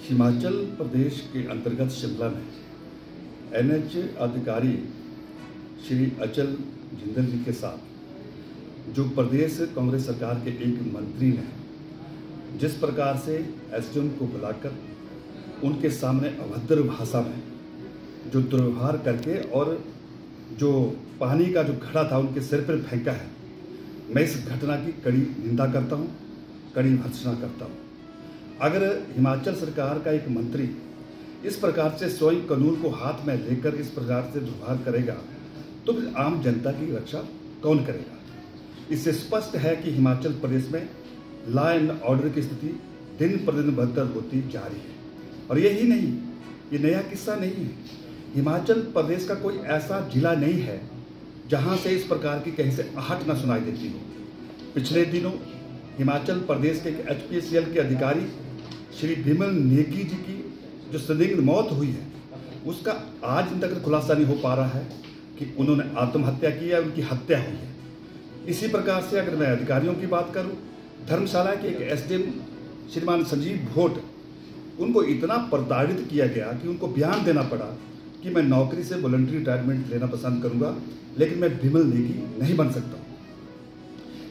हिमाचल प्रदेश के अंतर्गत शिमला में एनएच अधिकारी श्री अचल जिंदल जी के साथ जो प्रदेश कांग्रेस सरकार के एक मंत्री ने जिस प्रकार से एसडीएम को बुलाकर उनके सामने अभद्र भाषा में जो दुर्व्यवहार करके और जो पानी का जो घड़ा था उनके सिर पर फेंका है, मैं इस घटना की कड़ी निंदा करता हूं, कड़ी भर्त्सना करता हूं। अगर हिमाचल सरकार का एक मंत्री इस प्रकार से स्वयं कानून को हाथ में लेकर इस प्रकार से दुर्व्यवहार करेगा तो फिर आम जनता की रक्षा कौन करेगा? इससे स्पष्ट है कि हिमाचल प्रदेश में लॉ एंड ऑर्डर की स्थिति दिन प्रतिदिन बदतर होती जा रही है। और यही नहीं, ये नया किस्सा नहीं है। हिमाचल प्रदेश का कोई ऐसा जिला नहीं है जहां से इस प्रकार की कहीं से आहट न सुनाई देती हो। पिछले दिनों हिमाचल प्रदेश के एचपीसीएल के अधिकारी श्री बिमल नेगी जी की जो संदिग्ध मौत हुई है, उसका आज तक खुलासा नहीं हो पा रहा है कि उन्होंने आत्महत्या की या उनकी हत्या हुई है। इसी प्रकार से अगर मैं अधिकारियों की बात करूं, धर्मशाला के एक एसडीएम श्रीमान संजीव भोट, उनको इतना प्रताड़ित किया गया कि उनको बयान देना पड़ा कि मैं नौकरी से वॉलंटरी रिटायरमेंट लेना पसंद करूंगा, लेकिन मैं बिमल नेगी नहीं बन सकता।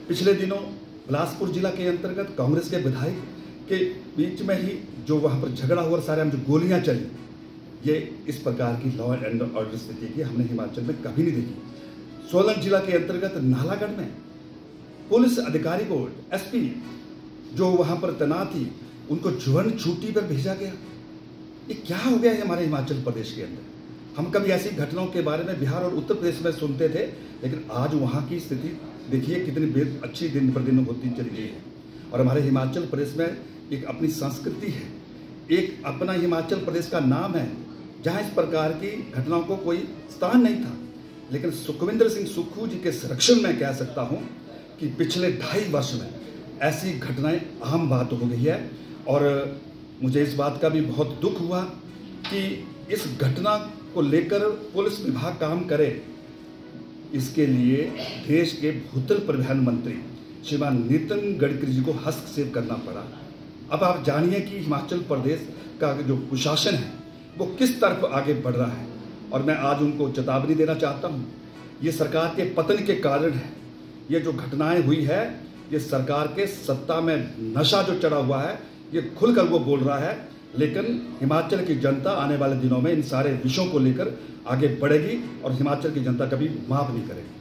पिछले दिनों बिलासपुर जिला के अंतर्गत कांग्रेस के विधायक के बीच में ही जो वहां पर झगड़ा हुआ, सारे हम जो गोलियां चली, ये इस प्रकार की लॉ एंड ऑर्डर स्थिति की हमने हिमाचल में कभी नहीं देखी। सोलन जिला के अंतर्गत नालागढ़ में पुलिस अधिकारी को एसपी जो वहां पर तैनात थी उनको जुर्न छुट्टी पर भेजा गया। ये क्या हो गया है हमारे हिमाचल प्रदेश के अंदर? हम कभी ऐसी घटनाओं के बारे में बिहार और उत्तर प्रदेश में सुनते थे, लेकिन आज वहां की स्थिति देखिए कितनी अच्छी दिन पर दिन होती चली गई है। और हमारे हिमाचल प्रदेश में एक अपनी संस्कृति है, एक अपना हिमाचल प्रदेश का नाम है, जहां इस प्रकार की घटनाओं को कोई स्थान नहीं था। लेकिन सुखविंदर सिंह सुक्खू जी के संरक्षण में कह सकता हूं कि पिछले 2.5 वर्ष में ऐसी घटनाएं आम बात हो गई है। और मुझे इस बात का भी बहुत दुख हुआ कि इस घटना को लेकर पुलिस विभाग काम करे, इसके लिए देश के भूतपूर्व प्रधानमंत्री श्रीमान नितिन गडकरी जी को हस्तक्षेप करना पड़ा। अब आप जानिए कि हिमाचल प्रदेश का जो प्रशासन है वो किस तरफ आगे बढ़ रहा है। और मैं आज उनको चेतावनी देना चाहता हूँ, ये सरकार के पतन के कारण है। ये जो घटनाएं हुई है, ये सरकार के सत्ता में नशा जो चढ़ा हुआ है, ये खुलकर वो बोल रहा है। लेकिन हिमाचल की जनता आने वाले दिनों में इन सारे विषयों को लेकर आगे बढ़ेगी और हिमाचल की जनता कभी माफ नहीं करेगी।